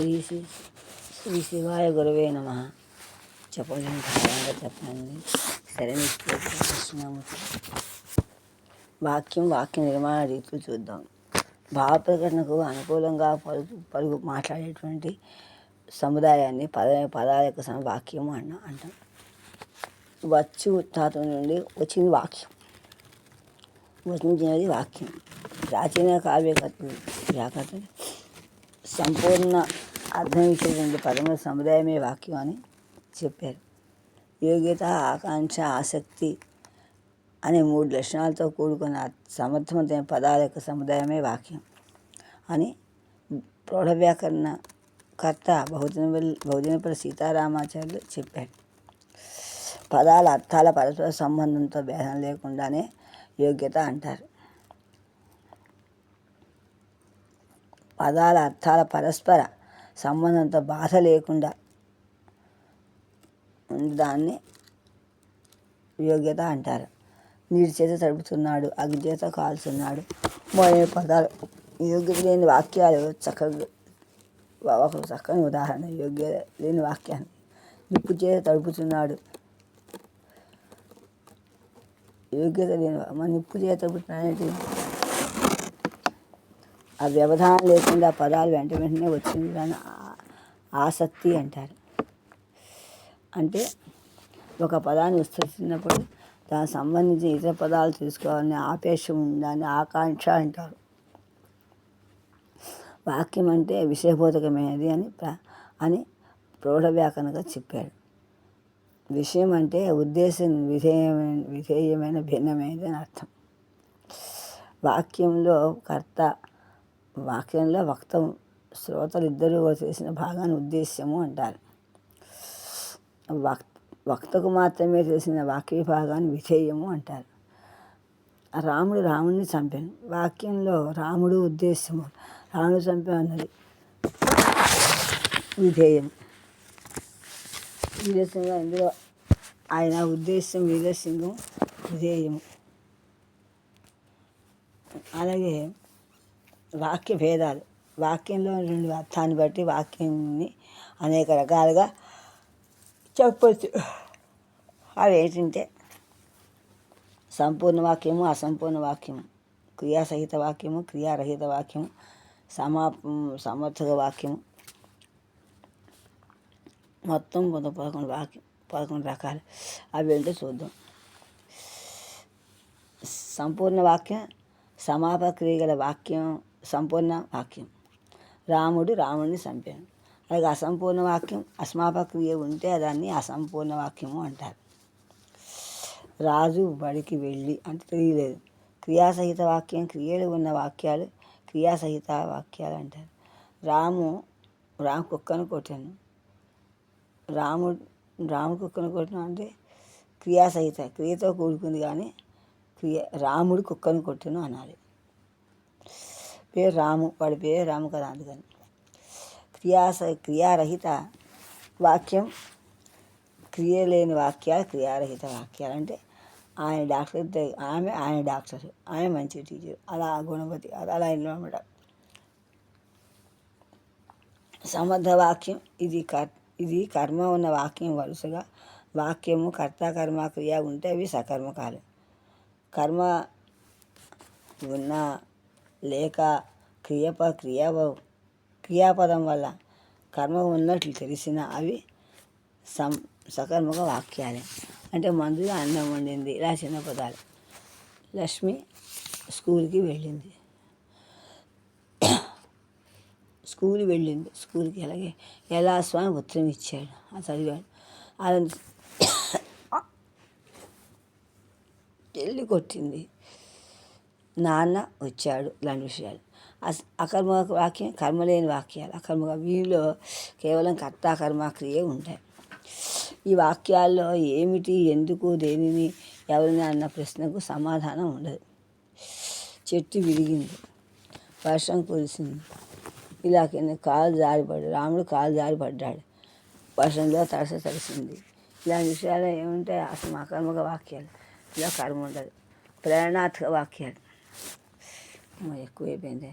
శ్రీ శివాయ గురవే నమః. చెప్పలేని ధారాళంగా చెప్పండి. కృష్ణమూర్తి వాక్య నిర్మాణ రీతులు చూద్దాం. భావ ప్రకటనకు అనుకూలంగా పలుకు మాట్లాడేటువంటి సముదాయాన్ని పదాల యొక్క వాక్యము అంటాం. వచ్చు ధాతువు నుండి వచ్చింది వాక్యం, వచించినది వాక్యం. ప్రాచీన కావ్యకర్తలు వ్యాకర్తలు సంపూర్ణ అర్థం ఇచ్చేటువంటి పదముల సముదాయమే వాక్యం అని చెప్పారు. యోగ్యత, ఆకాంక్ష, ఆసక్తి అనే 3 లక్షణాలతో కూడుకున్న సమర్థవంతమైన పదాల యొక్క సముదాయమే వాక్యం అని ప్రౌఢ వ్యాకరణకర్త బహుజనపల్లి సీతారామాచార్యులు చెప్పారు. పదాల అర్థాల పరస్పర సంబంధంతో భేదం లేకుండానే యోగ్యత అంటారు. పదాల అర్థాల పరస్పర సంబంధంతో బాధ లేకుండా దాన్ని యోగ్యత అంటారు. నీటి చేత తడుపుతున్నాడు, అగ్ని చేత కాల్చున్నాడు మొదలైన పదాలు యోగ్యత లేని వాక్యాలు. ఒక చక్కని ఉదాహరణ యోగ్యత లేని వాక్యాన్ని. నిప్పు చేత తడుపుతున్నాడు, యోగ్యత లేని నిప్పు చేత తడుపుతున్నాడేంటి? ఆ వ్యవధానం లేకుండా పదాలు వెంటనే వచ్చింది దాన్ని ఆసక్తి అంటారు. అంటే ఒక పదాన్ని విస్తరించినప్పుడు దానికి సంబంధించిన ఇతర పదాలు తీసుకోవాలని ఆపేక్షం దాన్ని ఆకాంక్ష అంటారు. వాక్యం అంటే విషయబోధకమైనది అని ప్రౌఢ వ్యాకరణగా చెప్పాడు. విషయం అంటే ఉద్దేశం విధేయమైన భిన్నమైనది అని అర్థం. వాక్యంలో వక్త శ్రోతలు ఇద్దరూ చేసిన భాగాన్ని ఉద్దేశ్యము అంటారు. వక్తకు మాత్రమే తెలిసిన వాక్య భాగాన్ని విధేయము అంటారు. రాముడు రాముడిని చంపాను. వాక్యంలో రాముడు ఉద్దేశ్యము, రాముడు చంపాను అన్నది విధేయం. వీరసింహం ఇందులో ఆయన ఉద్దేశ్యం వీరసింహం విధేయము. అలాగే వాక్య భేదాలు వాక్యంలో 2 అర్థాన్ని బట్టి వాక్యాన్ని అనేక రకాలుగా చెప్పచ్చు. అవి ఏంటంటే సంపూర్ణ వాక్యము, అసంపూర్ణ వాక్యము, క్రియాసహిత వాక్యము, క్రియారహిత వాక్యము, సమర్థక వాక్యము. మొత్తం 11 రకాలు. అవి ఏంటో చూద్దాం. సంపూర్ణ వాక్యం సమాపక్రియ గల వాక్యం సంపూర్ణ వాక్యం. రాముడు రాముడిని చంపాను. అలాగే అసంపూర్ణ వాక్యం అసమాపక్రియ ఉంటే దాన్ని అసంపూర్ణ వాక్యము అంటారు. రాజు బడికి వెళ్ళి అంటే తెలియలేదు. క్రియాసహిత వాక్యం క్రియలు ఉన్న వాక్యాలు క్రియాసహిత వాక్యాలు అంటారు. రాము కుక్కను కొట్టాను. రాము కుక్కను కొట్టాను అంటే క్రియాసహిత క్రియతో కూడుకుంది. కానీ రాముడు కుక్కను కొట్టాను అనాలి. పేరు రాము, వాడి పేరు రాము కదా, అందుకని. క్రియారహిత వాక్యం క్రియ లేని వాక్యాలు క్రియారహిత వాక్యాలు. అంటే ఆయన డాక్టర్, ఆయన డాక్టర్, ఆయన మంచి టీచర్, అలా గుణపతి, అలా ఇంట్లో అనమాట. సమర్థ వాక్యం ఇది కర్మ ఉన్న వాక్యం. వరుసగా వాక్యము కర్త కర్మ క్రియ ఉంటే అవి సకర్మకాలు. కర్మ ఉన్నా లేక క్రియాపదం వల్ల కర్మ ఉన్నట్లు తెలిసిన అవి సకర్మక వాక్యాలే. అంటే మందుగా అన్నం వండింది, ఇలా చిన్న పదాలు. లక్ష్మి స్కూల్కి వెళ్ళింది. స్కూల్కి అలాగే ఎలా స్వామి ఉత్తరం ఇచ్చాడు, అది చదివాడు. అలా పెళ్ళి కొట్టింది, నాన్న వచ్చాడు, ఇలాంటి విషయాలు. అకర్మక వాక్యం కర్మ లేని వాక్యాలు అకర్మక. వీటిలో కేవలం కర్త కర్మ క్రియ ఉంటాయి. ఈ వాక్యాల్లో ఏమిటి, ఎందుకు, దేనిని, ఎవరిని అన్న ప్రశ్నకు సమాధానం ఉండదు. చెట్టు విరిగింది, వర్షం కురిసింది, ఇలా కింద రాముడు కాలు జారిపడ్డాడు, వర్షంలో తడిసింది. ఇలాంటి విషయాలు ఏముంటాయి? అసలు అకర్మక వాక్యాలు. ఇలా కర్మ ఉండదు. ప్రేరణాత్మక వాక్యాలు ఎక్కువైపోయింది.